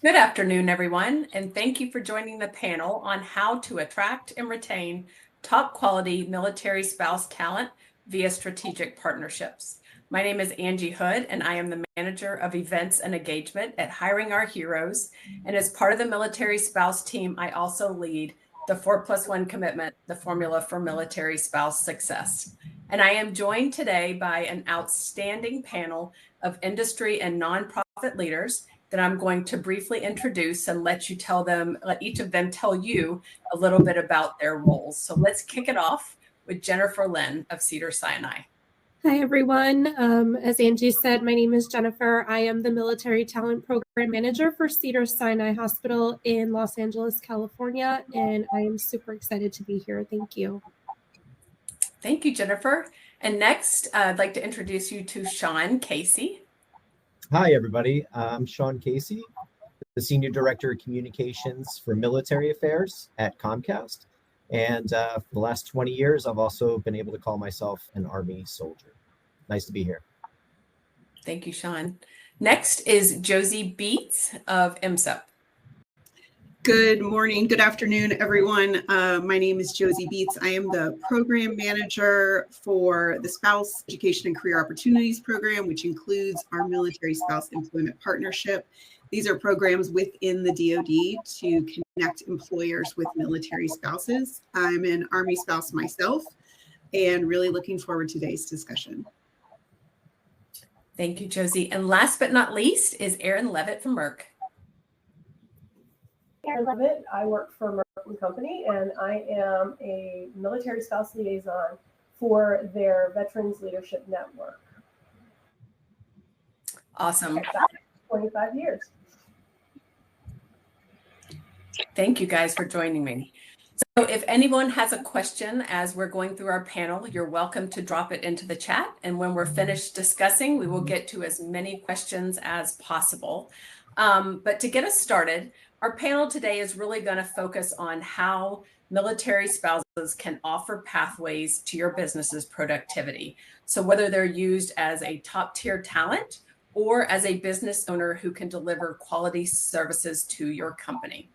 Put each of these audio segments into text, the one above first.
Good afternoon, everyone, and thank you for joining the panel on how to attract and retain top quality military spouse talent via strategic partnerships. My name is Angie Hood, and I am the manager of events and engagement at Hiring Our Heroes. And as part of the military spouse team, I also lead the 4+1 commitment, the formula for military spouse success. And I am joined today by an outstanding panel of industry and nonprofit leaders that I'm going to briefly introduce and let each of them tell you a little bit about their roles. So let's kick it off with Jennifer Lynn of Cedars-Sinai. Hi, everyone. As Angie said, my name is Jennifer. I am the Military Talent Program Manager for Cedars-Sinai Hospital in Los Angeles, California, and I am super excited to be here. Thank you. Thank you, Jennifer. And next, I'd like to introduce you to Sean Casey. Hi, everybody. I'm Sean Casey, the Senior Director of Communications for Military Affairs at Comcast. And for the last 20 years, I've also been able to call myself an Army soldier. Nice to be here. Thank you, Sean. Next is Josie Beets of MSEP. Good morning, good afternoon, everyone. My name is Josie Beets. I am the program manager for the Spouse Education and Career Opportunities Program, which includes our Military Spouse Employment Partnership. These are programs within the DoD to connect employers with military spouses. I'm an Army spouse myself and really looking forward to today's discussion. Thank you, Josie. And last but not least is Erin Levitt from Merck. Erin Levitt. I work for Merck & Company, and I am a military spouse liaison for their Veterans Leadership Network. Awesome. 25 years. Thank you guys for joining me. So if anyone has a question as we're going through our panel, you're welcome to drop it into the chat. And when we're finished discussing, we will get to as many questions as possible. But to get us started, our panel today is really going to focus on how military spouses can offer pathways to your business's productivity. So whether they're used as a top tier talent or as a business owner who can deliver quality services to your company.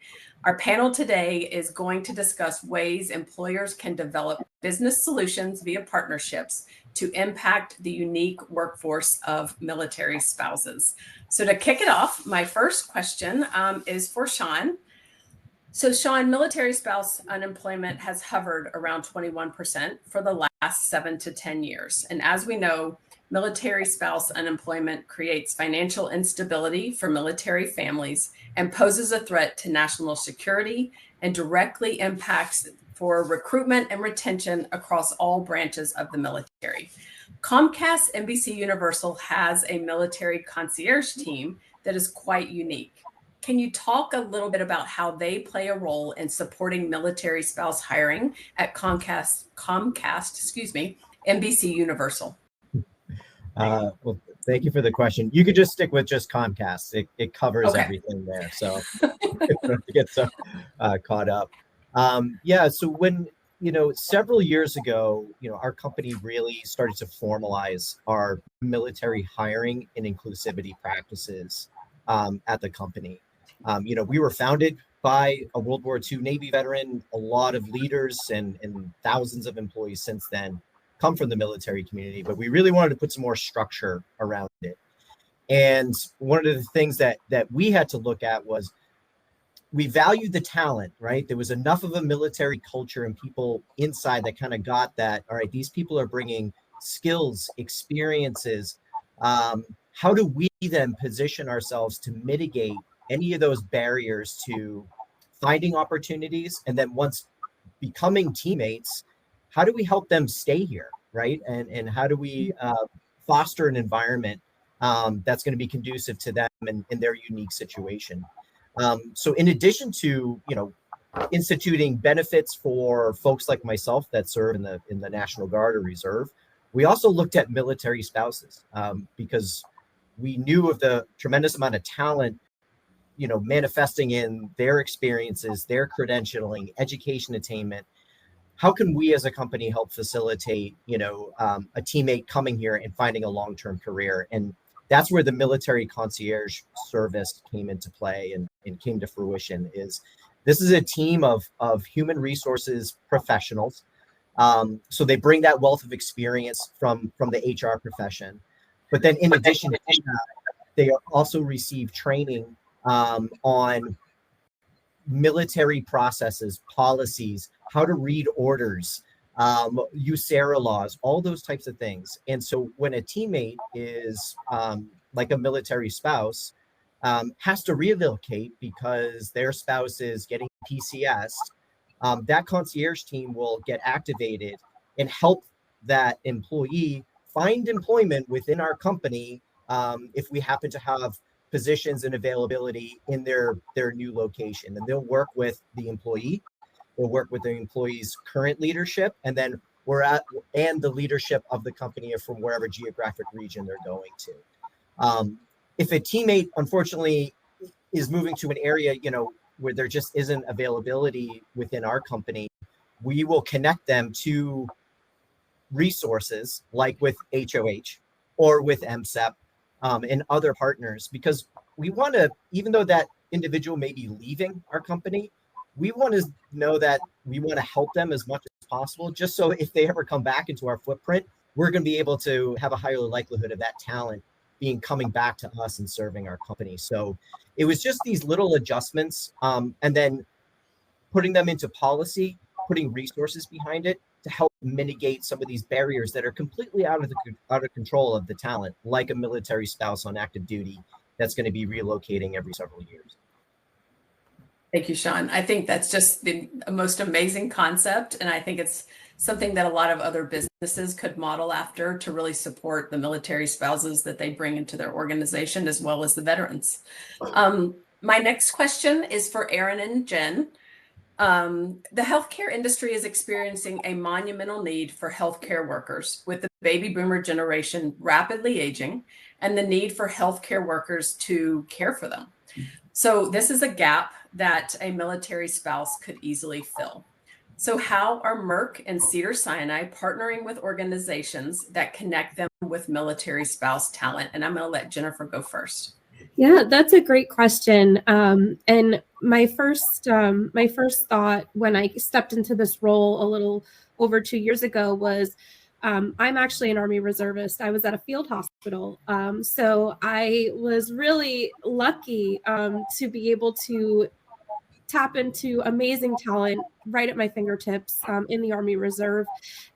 Our panel today is going to discuss ways employers can develop business solutions via partnerships to impact the unique workforce of military spouses. So to kick it off, my first question is for Sean. So Sean, military spouse unemployment has hovered around 21% for the last 7 to 10 years. And as we know, military spouse unemployment creates financial instability for military families and poses a threat to national security and directly impacts for recruitment and retention across all branches of the military. Comcast NBCUniversal has a military concierge team that is quite unique. Can you talk a little bit about how they play a role in supporting military spouse hiring at Comcast, NBCUniversal? Well, thank you for the question. You could just stick with just Comcast. It covers everything there. So don't get so caught up. So when, several years ago, our company really started to formalize our military hiring and inclusivity practices at the company. We were founded by a World War II Navy veteran. A lot of leaders and thousands of employees since then come from the military community, but we really wanted to put some more structure around it. And one of the things that we had to look at was we valued the talent, right? There was enough of a military culture and people inside that kind of got that, all right, these people are bringing skills, experiences. How do we then position ourselves to mitigate any of those barriers to finding opportunities? And then once becoming teammates, how do we help them stay here, right? And how do we foster an environment that's going to be conducive to them and their unique situation? So in addition to, instituting benefits for folks like myself that serve in the National Guard or Reserve, we also looked at military spouses because we knew of the tremendous amount of talent, manifesting in their experiences, their credentialing, education attainment. How can we as a company help facilitate, a teammate coming here and finding a long-term career? And that's where the military concierge service came into play and came to fruition. This is a team of human resources professionals. So they bring that wealth of experience from the HR profession. But then in addition to that, they also receive training on military processes, policies, how to read orders, USERRA laws, all those types of things. And so when a teammate is like a military spouse, has to relocate because their spouse is getting PCS, that concierge team will get activated and help that employee find employment within our company if we happen to have positions and availability in their new location. And they'll work with the employee, they'll work with the employee's current leadership, and then and the leadership of the company from wherever geographic region they're going to. If a teammate, unfortunately, is moving to an area, where there just isn't availability within our company, we will connect them to resources like with HOH or with MSEP and other partners, because we want to, even though that individual may be leaving our company, we want to know that we want to help them as much as possible, just so if they ever come back into our footprint, we're going to be able to have a higher likelihood of that talent coming back to us and serving our company. So it was just these little adjustments, and then putting them into policy, putting resources behind it to help mitigate some of these barriers that are completely out of control of the talent, like a military spouse on active duty that's going to be relocating every several years. Thank you, Sean. I think that's just the most amazing concept. And I think it's something that a lot of other businesses could model after to really support the military spouses that they bring into their organization, as well as the veterans. My next question is for Aaron and Jen. The healthcare industry is experiencing a monumental need for healthcare workers, with the baby boomer generation rapidly aging and the need for healthcare workers to care for them. So this is a gap that a military spouse could easily fill. So how are Merck and Cedars-Sinai partnering with organizations that connect them with military spouse talent? And I'm going to let Jennifer go first. Yeah, that's a great question. And my first thought when I stepped into this role a little over 2 years ago was, I'm actually an Army reservist. I was at a field hospital. So I was really lucky to be able to tap into amazing talent right at my fingertips in the Army Reserve.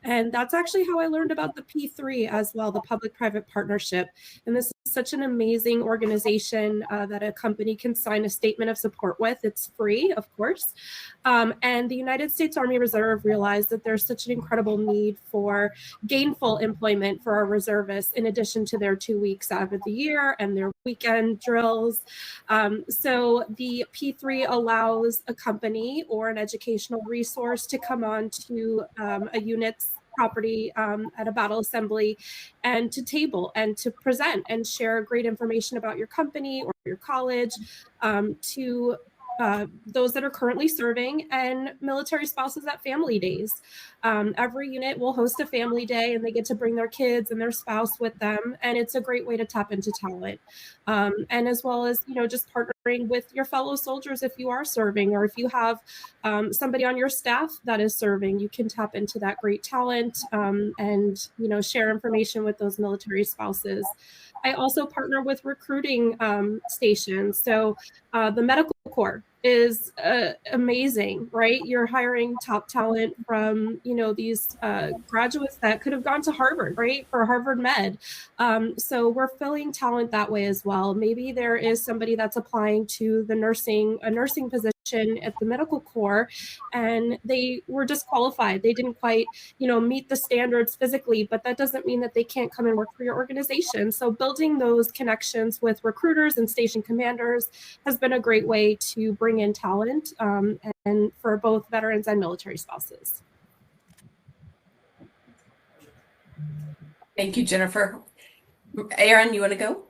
And that's actually how I learned about the P3 as well, the public-private partnership. And this is such an amazing organization that a company can sign a statement of support with. It's free, of course. And the United States Army Reserve realized that there's such an incredible need for gainful employment for our reservists, in addition to their 2 weeks out of the year and their weekend drills. So the P3 allows a company or an educational resource to come on to a unit's property at a battle assembly and to table and to present and share great information about your company or your college to those that are currently serving and military spouses at family days. Every unit will host a family day and they get to bring their kids and their spouse with them. And it's a great way to tap into talent. And as well as, just partnering with your fellow soldiers if you are serving, or if you have somebody on your staff that is serving, you can tap into that great talent and, share information with those military spouses. I also partner with recruiting stations. So the medical corps is amazing, right? You're hiring top talent from, these graduates that could have gone to Harvard, right? For Harvard Med. So we're filling talent that way as well. Maybe there is somebody that's applying to a nursing position at the medical corps and they were disqualified. They didn't quite, meet the standards physically, but that doesn't mean that they can't come and work for your organization. So building those connections with recruiters and station commanders has been a great way to bring in talent and for both veterans and military spouses. Thank you, Jennifer. Aaron, you want to go?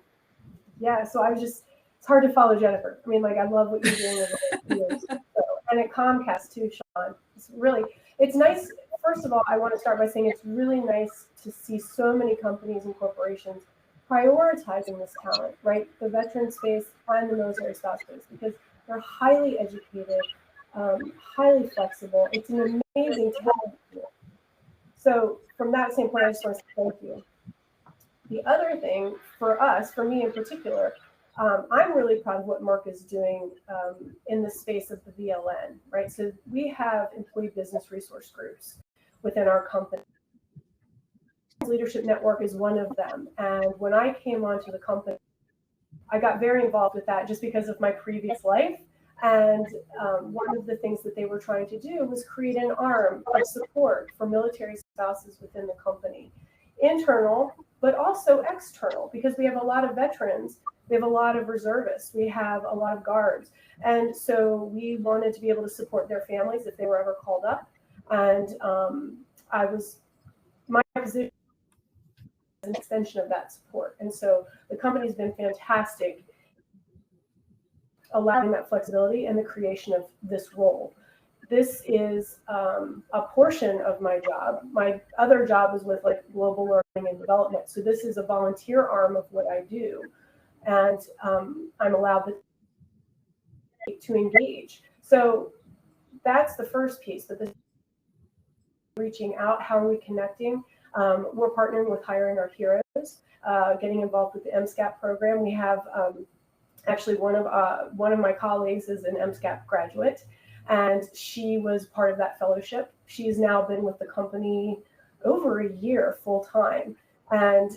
Yeah, so it's hard to follow Jennifer. I mean, I love what you're doing over the years. And at Comcast too, Sean. It's nice. First of all, I want to start by saying it's really nice to see so many companies and corporations prioritizing this talent, right? The veteran space and the military spouse space, because they're highly educated, highly flexible. It's an amazing talent pool. So from that standpoint, I just want to say thank you. The other thing for us, for me in particular, I'm really proud of what Merck is doing in the space of the VLN, right? So we have employee business resource groups within our company. Leadership Network is one of them. And when I came onto the company, I got very involved with that just because of my previous life. And one of the things that they were trying to do was create an arm of support for military spouses within the company. Internal, but also external, because we have a lot of veterans, we have a lot of reservists, we have a lot of guards. And so we wanted to be able to support their families if they were ever called up. And my position is an extension of that support. And so the company's been fantastic, allowing that flexibility and the creation of this role. This is a portion of my job. My other job is with like global learning and development. So this is a volunteer arm of what I do. And I'm allowed to engage. So that's the first piece, but this reaching out, how are we connecting? We're partnering with Hiring Our Heroes, getting involved with the MSCAP program. We have actually one of my colleagues is an MSCAP graduate, and she was part of that fellowship. She's now been with the company over a year full time. And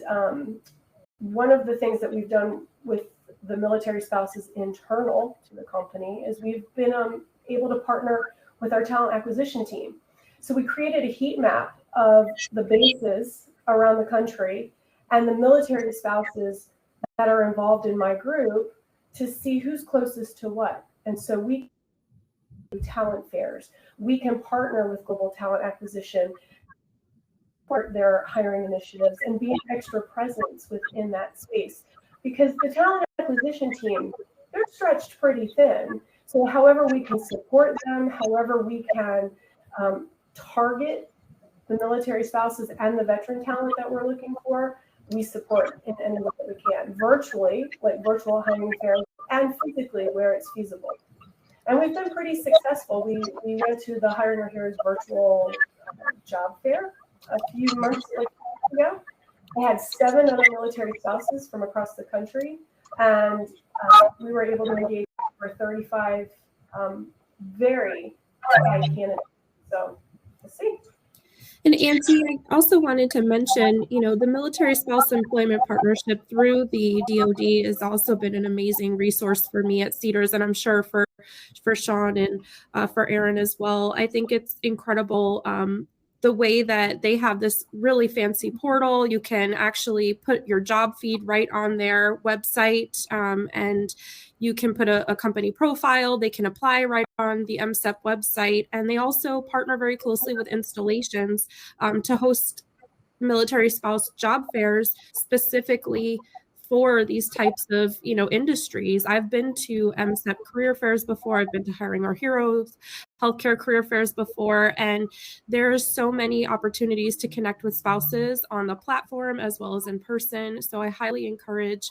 one of the things that we've done with the military spouses internal to the company is we've been able to partner with our talent acquisition team. So we created a heat map of the bases around the country and the military spouses that are involved in my group to see who's closest to what. And so we do talent fairs. We can partner with global talent acquisition, support their hiring initiatives, and be an extra presence within that space. Because the talent acquisition team, they're stretched pretty thin. So however we can support them, however we can target the military spouses and the veteran talent that we're looking for, we support in any way that we can, virtually, like virtual hiring fairs, and physically where it's feasible. And we've been pretty successful. We went to the Hiring Our Heroes virtual job fair a few months ago. I had 7 other military spouses from across the country, and we were able to engage for 35 very high candidates. So we'll see. And Auntie, I also wanted to mention, the Military Spouse Employment Partnership through the DoD has also been an amazing resource for me at Cedars, and I'm sure for Sean and for Aaron as well. I think it's incredible the way that they have this really fancy portal. You can actually put your job feed right on their website, and you can put a company profile. They can apply right on the MSEP website. And they also partner very closely with Installations to host military spouse job fairs specifically for these types of, industries. I've been to MSEP career fairs before. I've been to Hiring Our Heroes, healthcare career fairs before, and there's so many opportunities to connect with spouses on the platform as well as in person. So I highly encourage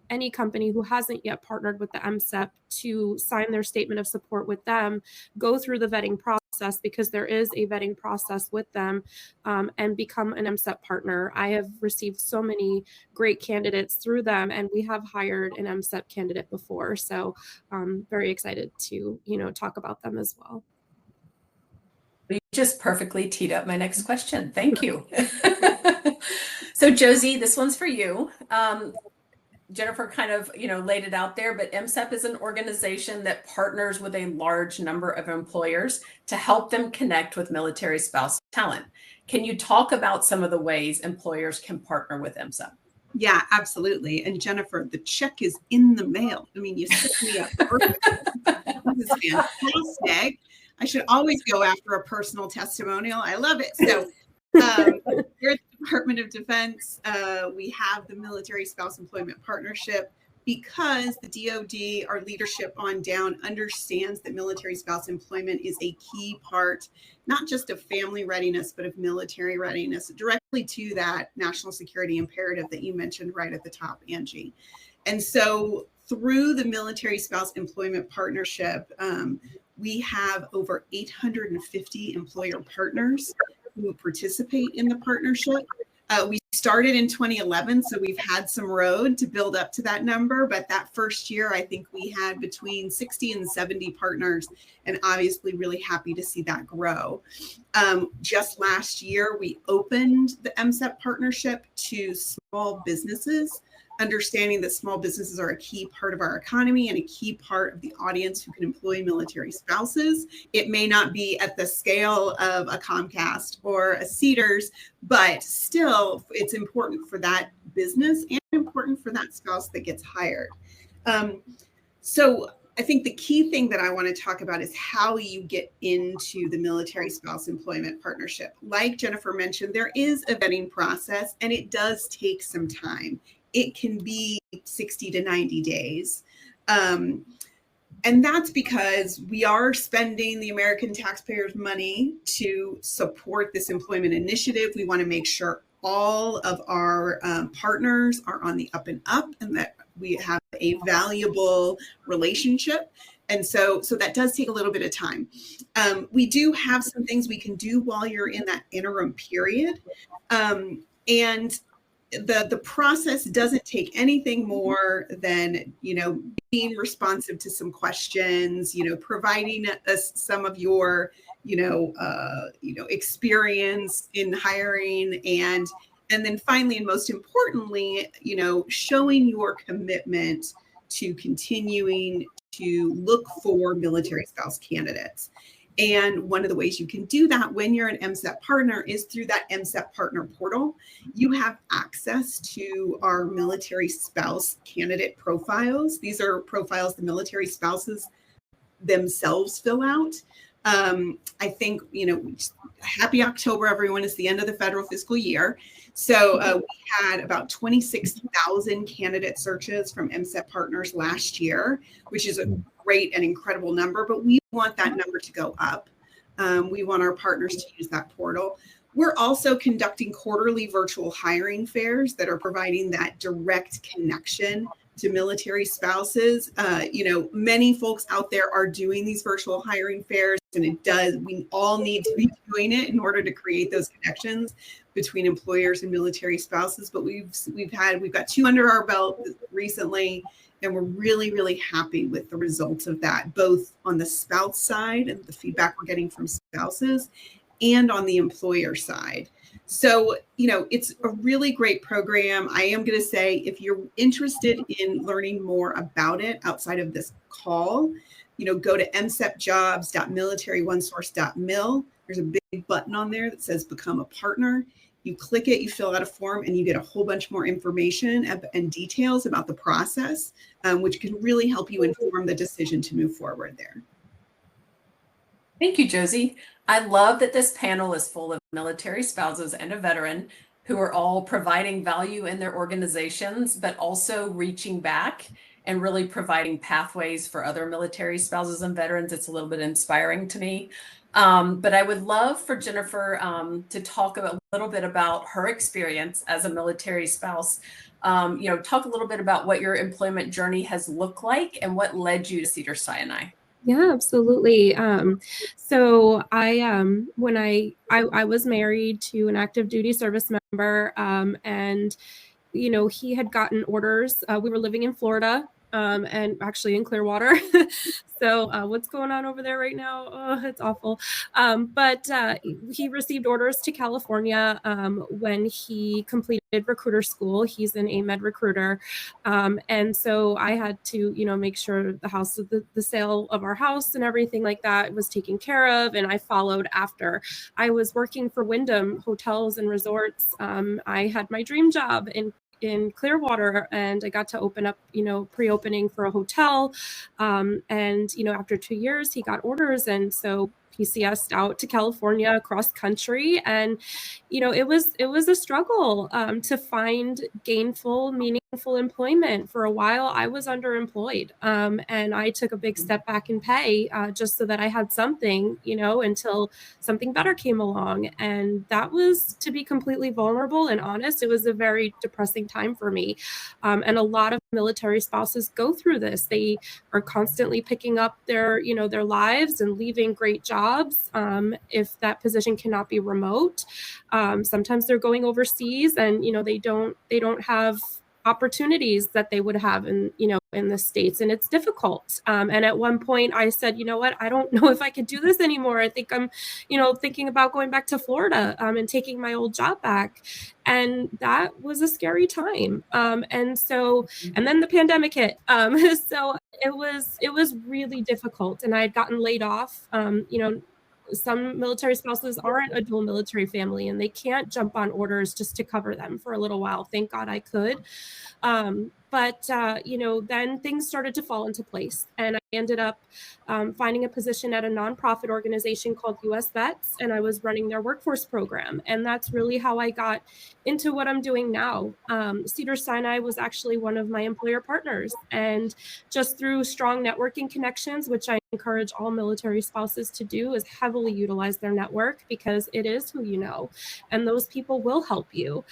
any company who hasn't yet partnered with the MSEP to sign their statement of support with them, go through the vetting process, because there is a vetting process with them, and become an MSEP partner. I have received so many great candidates through them, and we have hired an MSEP candidate before. So I'm very excited to, talk about them as well. You just perfectly teed up my next question. Thank you. So Josie, this one's for you. Jennifer kind of, laid it out there, but MSEP is an organization that partners with a large number of employers to help them connect with military spouse talent. Can you talk about some of the ways employers can partner with MSEP? Yeah, absolutely. And Jennifer, the check is in the mail. I mean, you set me up perfect. This is fantastic. I should always go after a personal testimonial. I love it. So here at the Department of Defense, we have the Military Spouse Employment Partnership. because the DoD, our leadership on down, understands that military spouse employment is a key part, not just of family readiness, but of military readiness, directly to that national security imperative that you mentioned right at the top, Angie. And so through the Military Spouse Employment Partnership, we have over 850 employer partners who participate in the partnership. We started in 2011, so we've had some road to build up to that number. But that first year, I think we had between 60 and 70 partners, and obviously really happy to see that grow. Just last year, we opened the MSEP partnership to small businesses, understanding that small businesses are a key part of our economy and a key part of the audience who can employ military spouses. It may not be at the scale of a Comcast or a Cedars, but still it's important for that business and important for that spouse that gets hired. So I think the key thing that I want to talk about is how you get into the Military Spouse Employment Partnership. Like Jennifer mentioned, there is a vetting process and it does take some time. It can be 60 to 90 days. And that's because we are spending the American taxpayers' money to support this employment initiative. We want to make sure all of our partners are on the up and up and that we have a valuable relationship. And so that does take a little bit of time. We do have some things we can do while you're in that interim period. And the process doesn't take anything more than, being responsive to some questions, providing us some of your, experience in hiring and then finally, and most importantly, showing your commitment to continuing to look for military spouse candidates. And one of the ways you can do that when you're an MSEP partner is through that MSEP partner portal. You have access to our military spouse candidate profiles. These are profiles the military spouses themselves fill out. I think, happy October, everyone. It's the end of the federal fiscal year. So we had about 26,000 candidate searches from MSEP partners last year, which is a great and incredible number, but we want that number to go up. We want our partners to use that portal. We're also conducting quarterly virtual hiring fairs that are providing that direct connection to military spouses. Many folks out there are doing these virtual hiring fairs, and we all need to be doing it in order to create those connections between employers and military spouses. But we've got 2 under our belt recently, and we're really, really happy with the results of that, both on the spouse side and the feedback we're getting from spouses and on the employer side. So, it's a really great program. I am going to say, if you're interested in learning more about it outside of this call, go to msepjobs.militaryonesource.mil. There's a big button on there that says become a partner. You click it, you fill out a form, and you get a whole bunch more information and details about the process, which can really help you inform the decision to move forward there. Thank you, Josie. I love that this panel is full of military spouses and a veteran who are all providing value in their organizations, but also reaching back and really providing pathways for other military spouses and veterans. It's a little bit inspiring to me. But I would love for Jennifer to talk a little bit about her experience as a military spouse. Talk a little bit about what your employment journey has looked like and what led you to Cedars-Sinai. Yeah, absolutely. So when I was married to an active duty service member, and he had gotten orders. We were living in Florida, and actually in Clearwater. So what's going on over there right now? Oh, it's awful. But he received orders to California when he completed recruiter school. He's an AMED recruiter. And so I had to, make sure the sale of our house and everything like that was taken care of. And I followed after. I was working for Wyndham Hotels and Resorts. I had my dream job in Clearwater, and I got to open up, pre-opening for a hotel. And, after 2 years, he got orders. And so, PCS out to California, across country, and it was a struggle to find gainful, meaningful employment. For a while, I was underemployed, and I took a big step back in pay just so that I had something, until something better came along. And that was, to be completely vulnerable and honest, it was a very depressing time for me. And a lot of military spouses go through this. They are constantly picking up their lives and leaving great jobs if that position cannot be remote. Sometimes they're going overseas, and they don't have opportunities that they would have in the States, and it's difficult. And at one point I said, you know what, I don't know if I could do this anymore. I think I'm thinking about going back to Florida and taking my old job back. And that was a scary time. And then the pandemic hit. So it was really difficult, and I had gotten laid off. Some military spouses aren't a dual military family, and they can't jump on orders just to cover them for a little while. Thank God I could. But then things started to fall into place, and I ended up finding a position at a nonprofit organization called US Vets, and I was running their workforce program. And that's really how I got into what I'm doing now. Cedars-Sinai was actually one of my employer partners, and just through strong networking connections, which I encourage all military spouses to do, is heavily utilize their network, because it is who you know, and those people will help you.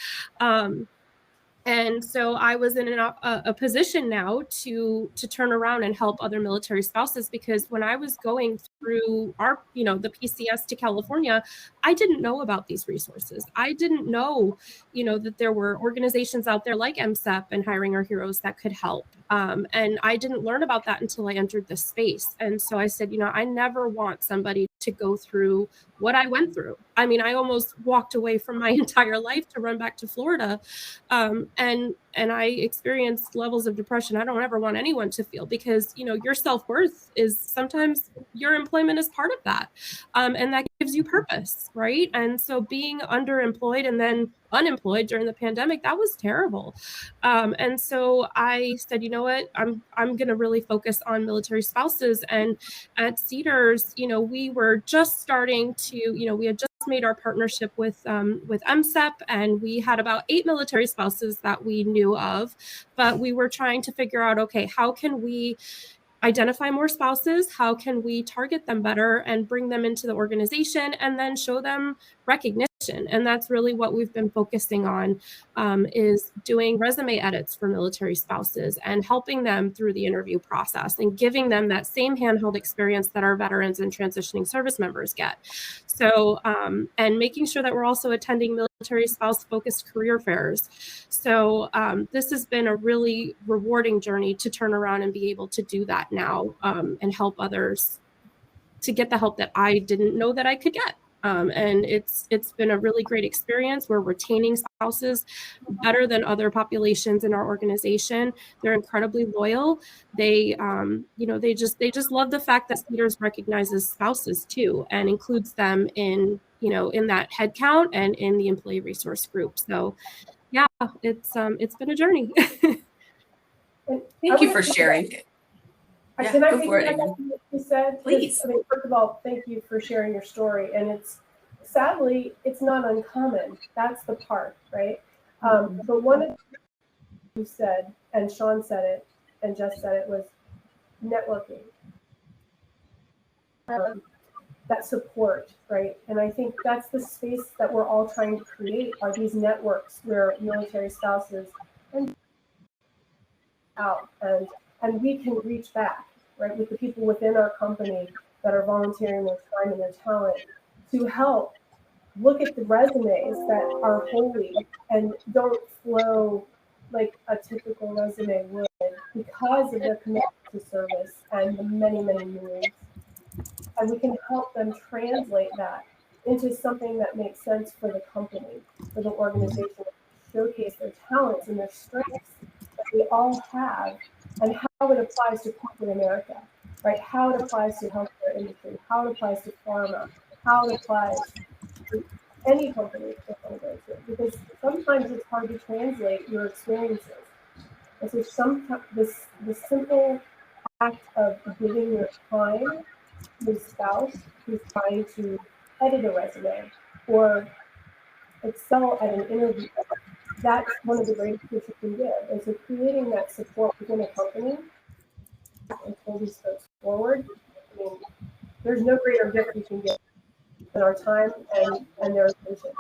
And so I was in a position now to turn around and help other military spouses, because when I was going through the PCS to California, I didn't know about these resources. I didn't know, that there were organizations out there like MSEP and Hiring Our Heroes that could help. And I didn't learn about that until I entered this space. And so I said, I never want somebody to go through what I went through. I mean, I almost walked away from my entire life to run back to Florida. And I experienced levels of depression I don't ever want anyone to feel, because, your self-worth is sometimes your employment is part of that. And that gives you purpose, right? And so being underemployed and then unemployed during the pandemic, that was terrible. And so I said, you know what, I'm going to really focus on military spouses. And at Cedars, we were just starting to, we had just made our partnership with MSEP, and we had about 8 military spouses that we knew of, but we were trying to figure out, okay, how can we identify more spouses? How can we target them better and bring them into the organization, and then show them recognition? And that's really what we've been focusing on, is doing resume edits for military spouses and helping them through the interview process and giving them that same handheld experience that our veterans and transitioning service members get. So, and making sure that we're also attending military spouse focused career fairs. So this has been a really rewarding journey to turn around and be able to do that now, and help others to get the help that I didn't know that I could get. And it's been a really great experience. We're retaining spouses better than other populations in our organization. They're incredibly loyal. They, they just love the fact that Cedars recognizes spouses too, and includes them in that head count and in the employee resource group. So yeah, it's been a journey. Thank you for sharing. Yeah, can I go for it. what you said? Please. First of all, thank you for sharing your story. And sadly, it's not uncommon. That's the part, right? But one of the things you said, and Sean said it, and Jess said it, was networking. That support, right? And I think that's the space that we're all trying to create, are these networks where military spouses and out and we can reach back, right, with the people within our company that are volunteering their time and their talent to help look at the resumes that are holy and don't flow like a typical resume would, because of their commitment to service and the many, many moves. And we can help them translate that into something that makes sense for the company, for the organization, showcase their talents and their strengths that we all have, and how it applies to corporate America, right? How it applies to healthcare industry, how it applies to pharma, how it applies to any company that want to go to. Because sometimes it's hard to translate your experiences. And so sometimes the simple act of giving your time his spouse who's trying to edit a resume or excel at an interview. That's one of the greatest gifts you can give. And so creating that support within a company and pull these folks forward, I mean, there's no greater gift we can give than our time and their attention.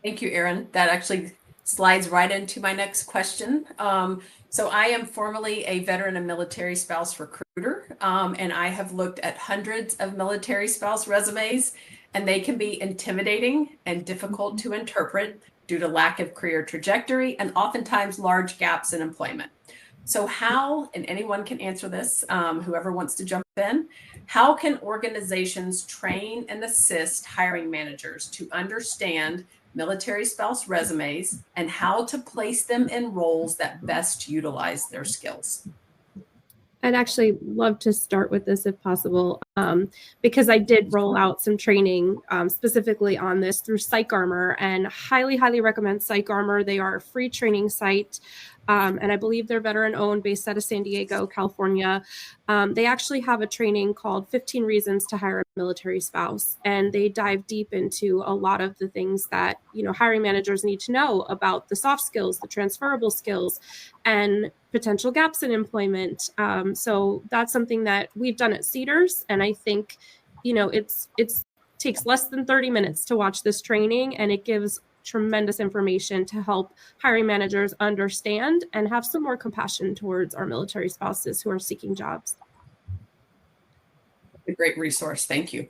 Thank you, Erin. That actually slides right into my next question. So I am formerly a veteran and military spouse recruiter, and I have looked at hundreds of military spouse resumes, and they can be intimidating and difficult to interpret due to lack of career trajectory and oftentimes large gaps in employment. So how, and anyone can answer this, whoever wants to jump in, how can organizations train and assist hiring managers to understand military spouse resumes and how to place them in roles that best utilize their skills? I'd actually love to start with this if possible, because I did roll out some training specifically on this through PsychArmor, and highly, highly recommend PsychArmor. They are a free training site. And I believe they're veteran owned, based out of San Diego, California. They actually have a training called 15 Reasons to Hire a Military Spouse. And they dive deep into a lot of the things that, hiring managers need to know about the soft skills, the transferable skills, and potential gaps in employment. So that's something that we've done at Cedars. And I think, it's takes less than 30 minutes to watch this training, and it gives tremendous information to help hiring managers understand and have some more compassion towards our military spouses who are seeking jobs. A great resource. Thank you.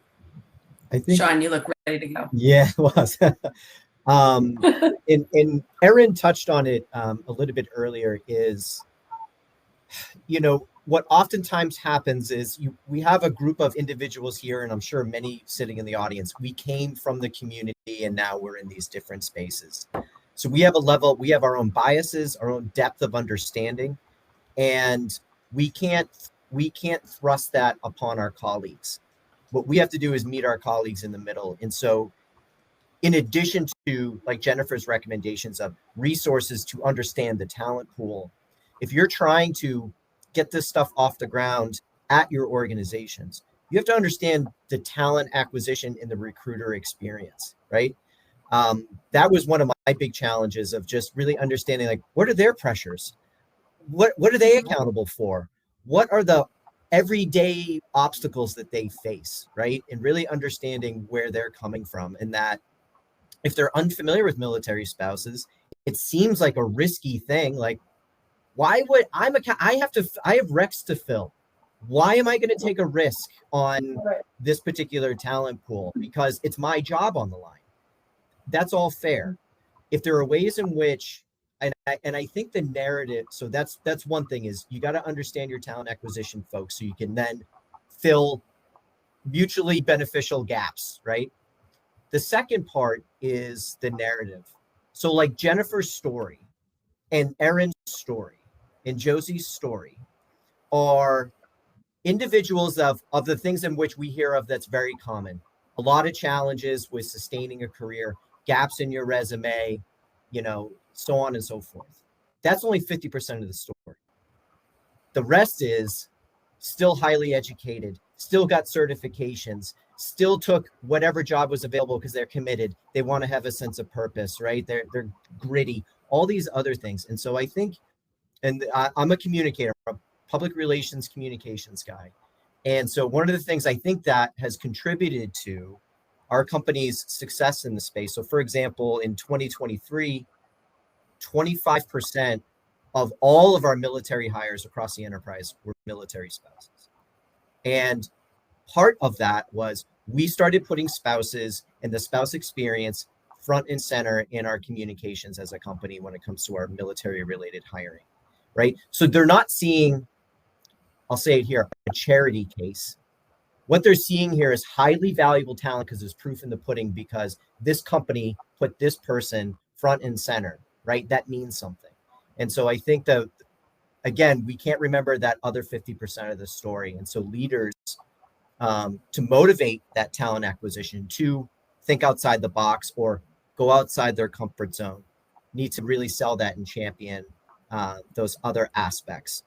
I think, Sean, you look ready to go. Yeah, it was. And Erin touched on it a little bit earlier, is, what oftentimes happens is we have a group of individuals here, and I'm sure many sitting in the audience, we came from the community and now we're in these different spaces. So we have our own biases, our own depth of understanding, and we can't thrust that upon our colleagues. What we have to do is meet our colleagues in the middle. And so in addition to, like Jennifer's recommendations of resources to understand the talent pool, if you're trying to get this stuff off the ground at your organizations, you have to understand the talent acquisition and the recruiter experience, right? That was one of my big challenges, of just really understanding, like, what are their pressures? What are they accountable for? What are the everyday obstacles that they face, right? And really understanding where they're coming from, and that if they're unfamiliar with military spouses, it seems like a risky thing. Like, why would I have recs to fill. Why am I going to take a risk on this particular talent pool? Because it's my job on the line. That's all fair. If there are ways in which, and I think the narrative, so that's one thing, is you got to understand your talent acquisition folks, so you can then fill mutually beneficial gaps, right? The second part is the narrative. So like Jennifer's story and Erin's story and Josie's story are individuals of the things in which we hear of that's very common. A lot of challenges with sustaining a career, gaps in your resume, so on and so forth. That's only 50% of the story. The rest is still highly educated, still got certifications, still took whatever job was available because they're committed. They want to have a sense of purpose, right? They're gritty, all these other things. And so I think, and I'm a communicator, a public relations communications guy. And so one of the things I think that has contributed to our company's success in the space. So for example, in 2023, 25% of all of our military hires across the enterprise were military spouses. And part of that was we started putting spouses and the spouse experience front and center in our communications as a company when it comes to our military related hiring, right? So they're not seeing, I'll say it here, a charity case. What they're seeing here is highly valuable talent because there's proof in the pudding, because this company put this person front and center, right? That means something. And so I think that, again, we can't remember that other 50% of the story. And so leaders, to motivate that talent acquisition, to think outside the box or go outside their comfort zone, need to really sell that and champion those other aspects.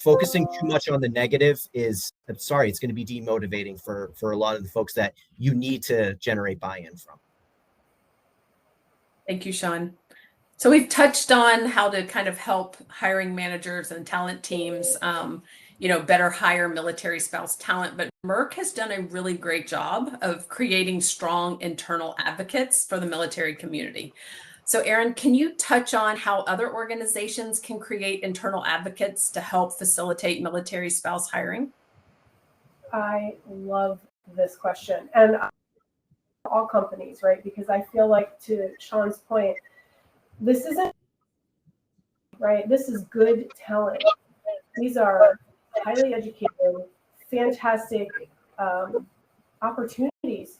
focusing too much on the negative I'm sorry, it's going to be demotivating for a lot of the folks that you need to generate buy-in from. Thank you, Sean. So we've touched on how to kind of help hiring managers and talent teams, better hire military spouse talent. But Merck has done a really great job of creating strong internal advocates for the military community. So Erin, can you touch on how other organizations can create internal advocates to help facilitate military spouse hiring? I love this question. And all companies, right? Because I feel like, to Sean's point, this isn't right. This is good talent. These are highly educated, fantastic opportunities.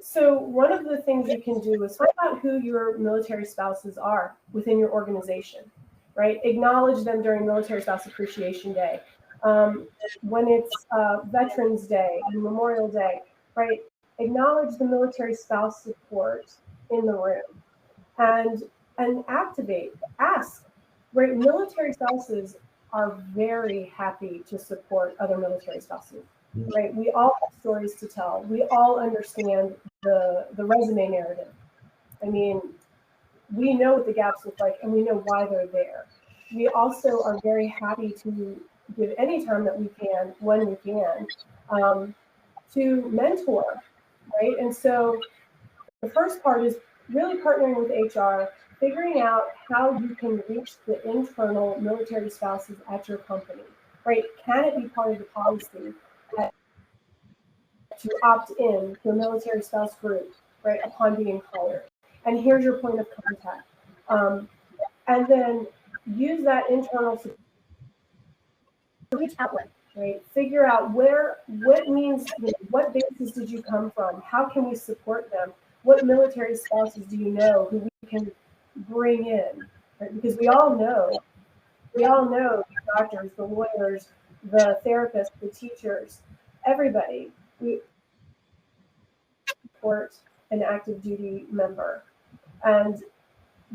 So one of the things you can do is find out who your military spouses are within your organization, right? Acknowledge them during Military Spouse Appreciation Day. When it's Veterans Day and Memorial Day, right? Acknowledge the military spouse support in the room. And activate, ask, right? Military spouses are very happy to support other military spouses, right? We all have stories to tell. We all understand the resume narrative. I mean, we know what the gaps look like and we know why they're there. We also are very happy to give any time that we can, when we can, to mentor, right? And so the first part is really partnering with HR, figuring out how you can reach the internal military spouses at your company, right? Can it be part of the policy to opt in to a military spouse group, right, upon being hired? And here's your point of contact. And then use that internal support to reach outlet, right? Figure out what bases did you come from? How can we support them? What military spouses do you know who we can bring in? Right? Because we all know the doctors, the lawyers, the therapists, the teachers, everybody. We support an active duty member. And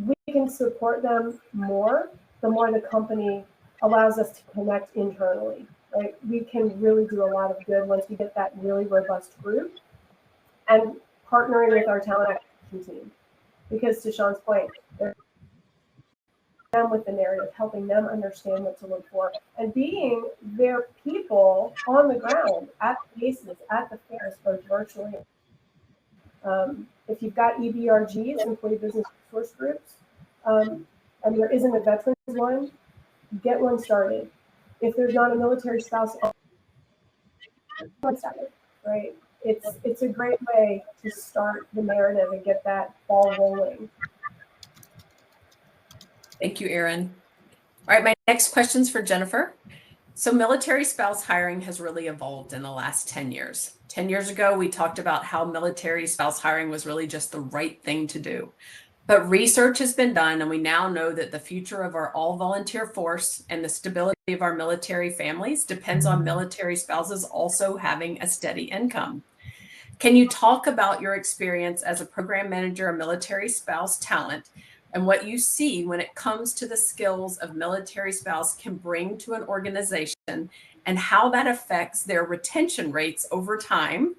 we can support them more the more the company allows us to connect internally, right? We can really do a lot of good once we get that really robust group. And partnering with our talent acquisition team, because to Sean's point, they're them with the narrative, helping them understand what to look for, and being their people on the ground at the bases, at the fairs, both virtually. If you've got EBRGs, employee business resource groups, and there isn't a veterans one, get one started. If there's not a military spouse, one started, right? It's a great way to start the narrative and get that ball rolling. Thank you, Erin. All right, my next question's for Jennifer. So military spouse hiring has really evolved in the last 10 years. 10 years ago, we talked about how military spouse hiring was really just the right thing to do. But research has been done, and we now know that the future of our all-volunteer force and the stability of our military families depends on military spouses also having a steady income. Can you talk about your experience as a program manager of military spouse talent and what you see when it comes to the skills of military spouse can bring to an organization and how that affects their retention rates over time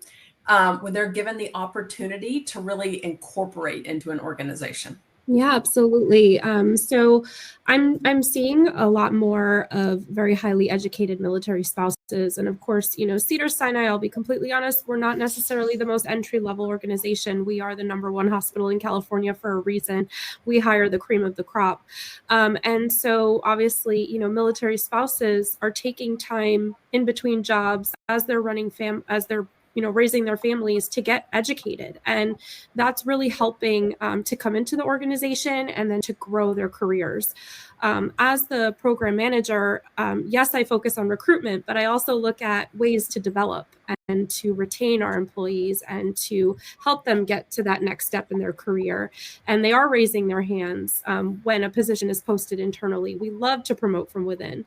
when they're given the opportunity to really incorporate into an organization? Yeah, absolutely. So I'm seeing a lot more of very highly educated military spouses. And of course, Cedars-Sinai, I'll be completely honest, we're not necessarily the most entry-level organization. We are the #1 hospital in California for a reason. We hire the cream of the crop. And so obviously, military spouses are taking time in between jobs as they're raising their families to get educated. And that's really helping to come into the organization and then to grow their careers. As the program manager, yes, I focus on recruitment, but I also look at ways to develop and to retain our employees and to help them get to that next step in their career. And they are raising their hands when a position is posted internally. We love to promote from within.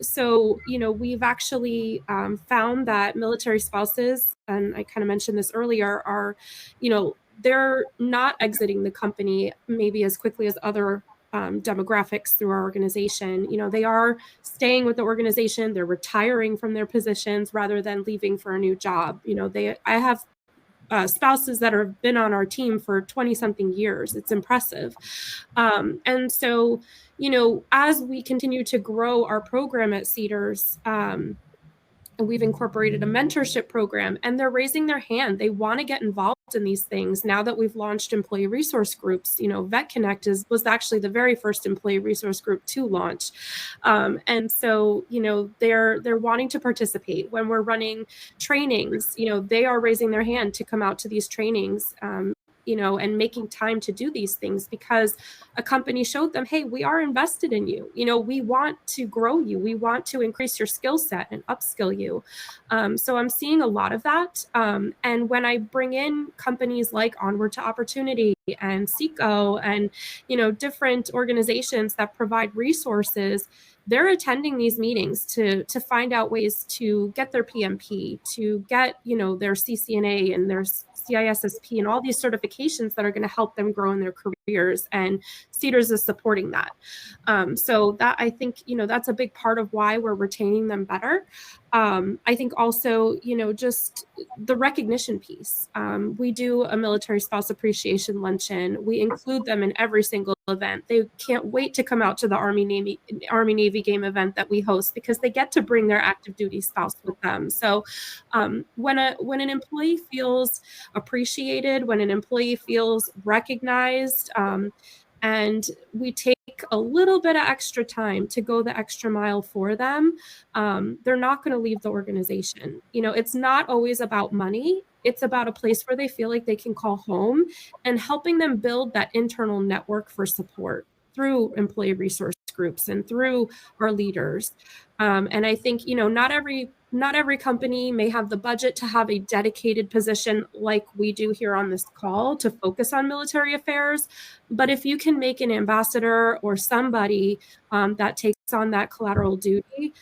So we've actually found that military spouses, and I kind of mentioned this earlier, are, they're not exiting the company maybe as quickly as other demographics through our organization. You know, they are staying with the organization, they're retiring from their positions rather than leaving for a new job. You know, I have spouses that have been on our team for 20 something years. It's impressive. And so, you know, as we continue to grow our program at Cedars, and we've incorporated a mentorship program, and they're raising their hand. They want to get involved in these things now that we've launched employee resource groups. You know, Vet Connect was actually the very first employee resource group to launch. And so, you know, they're wanting to participate when we're running trainings. You know, they are raising their hand to come out to these trainings, you know, and making time to do these things because a company showed them, hey, we are invested in you. You know, we want to grow you. We want to increase your skill set and upskill you. So I'm seeing a lot of that. And when I bring in companies like Onward to Opportunity and SECO and, you know, different organizations that provide resources, they're attending these meetings to find out ways to get their PMP, to get, you know, their CCNA and their CISSP and all these certifications that are going to help them grow in their careers. And Cedars is supporting that. So that, I think, you know, that's a big part of why we're retaining them better. I think also, you know, just the recognition piece. We do a military spouse appreciation luncheon. We include them in every single event. They can't wait to come out to the Army Navy game event that we host because they get to bring their active duty spouse with them. So when an employee feels appreciated, when an employee feels recognized, and we take a little bit of extra time to go the extra mile for them, they're not going to leave the organization. You know, it's not always about money. It's about a place where they feel like they can call home and helping them build that internal network for support through employee resource groups and through our leaders. And I think, you know, not every company may have the budget to have a dedicated position like we do here on this call to focus on military affairs. But if you can make an ambassador or somebody that takes on that collateral duty,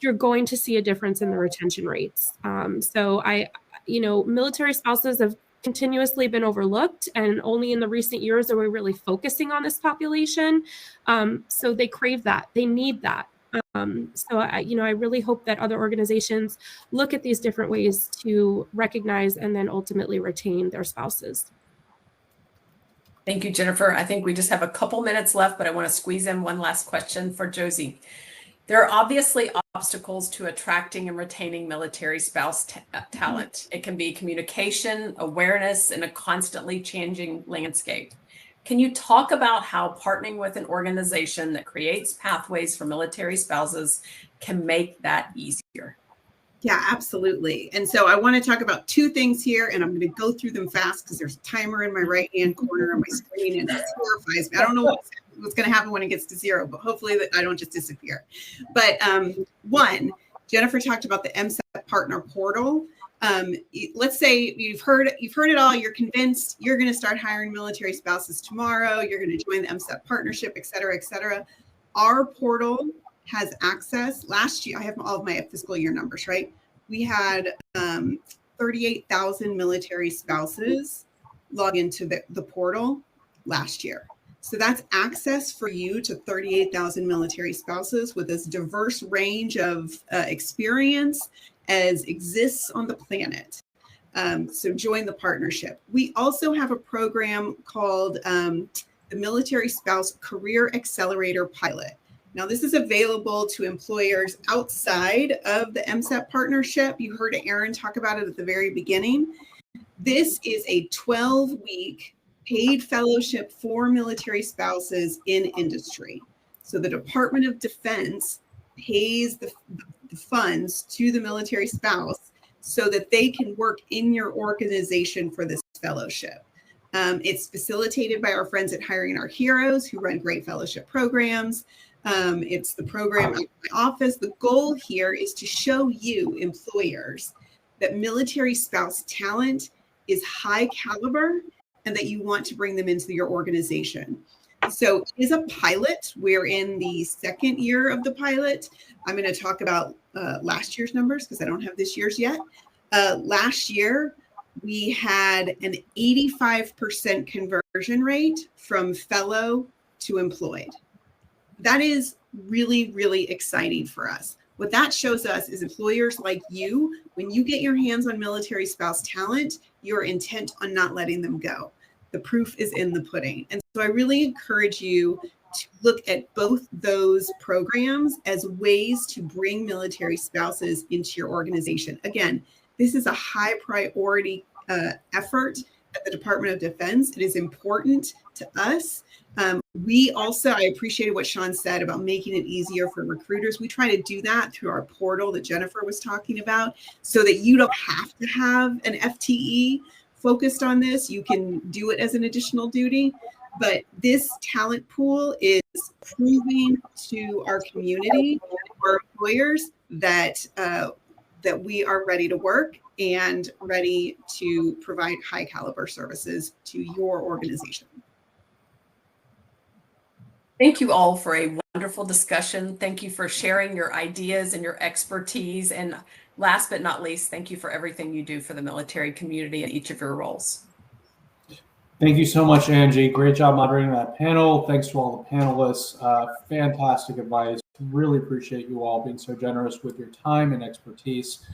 you're going to see a difference in the retention rates. So you know, military spouses have continuously been overlooked, and only in the recent years are we really focusing on this population. So they crave that, they need that. So I really hope that other organizations look at these different ways to recognize and then ultimately retain their spouses. Thank you, Jennifer. I think we just have a couple minutes left, but I want to squeeze in one last question for Josie. There are obviously obstacles to attracting and retaining military spouse talent. It can be communication, awareness, and a constantly changing landscape. Can you talk about how partnering with an organization that creates pathways for military spouses can make that easier? Yeah, absolutely. And so I want to talk about two things here, and I'm going to go through them fast because there's a timer in my right-hand corner of my screen, and it terrifies me. I don't know what's going to happen when it gets to zero, but hopefully that I don't just disappear. But one, Jennifer talked about the MSEP partner portal. Let's say you've heard it all. You're convinced you're going to start hiring military spouses tomorrow. You're going to join the MSEP partnership, et cetera, et cetera. Our portal has access. Last year, I have all of my fiscal year numbers, right? We had 38,000 military spouses log into the portal last year. So that's access for you to 38,000 military spouses with as diverse range of experience as exists on the planet. So join the partnership. We also have a program called the Military Spouse Career Accelerator Pilot. Now, this is available to employers outside of the MSEP partnership. You heard Aaron talk about it at the very beginning. This is a 12-week paid fellowship for military spouses in industry. So the Department of Defense pays the funds to the military spouse so that they can work in your organization for this fellowship. It's facilitated by our friends at Hiring Our Heroes, who run great fellowship programs. It's the program at my office. The goal here is to show you, employers, that military spouse talent is high caliber and that you want to bring them into your organization. So it is a pilot. We're in the second year of the pilot. I'm going to talk about last year's numbers because I don't have this year's yet. Last year, we had an 85% conversion rate from fellow to employed. That is really, really exciting for us. What that shows us is employers like you, when you get your hands on military spouse talent, you're intent on not letting them go. The proof is in the pudding. And so I really encourage you to look at both those programs as ways to bring military spouses into your organization. Again, this is a high priority effort at the Department of Defense. It is important to us. I appreciated what Sean said about making it easier for recruiters. We try to do that through our portal that Jennifer was talking about, so that you don't have to have an FTE focused on this. You can do it as an additional duty. But this talent pool is proving to our community, our employers, that we are ready to work and ready to provide high caliber services to your organization. Thank you all for a wonderful discussion. Thank you for sharing your ideas and your expertise. And last but not least, thank you for everything you do for the military community in each of your roles. Thank you so much, Angie. Great job moderating that panel. Thanks to all the panelists. Fantastic advice. Really appreciate you all being so generous with your time and expertise.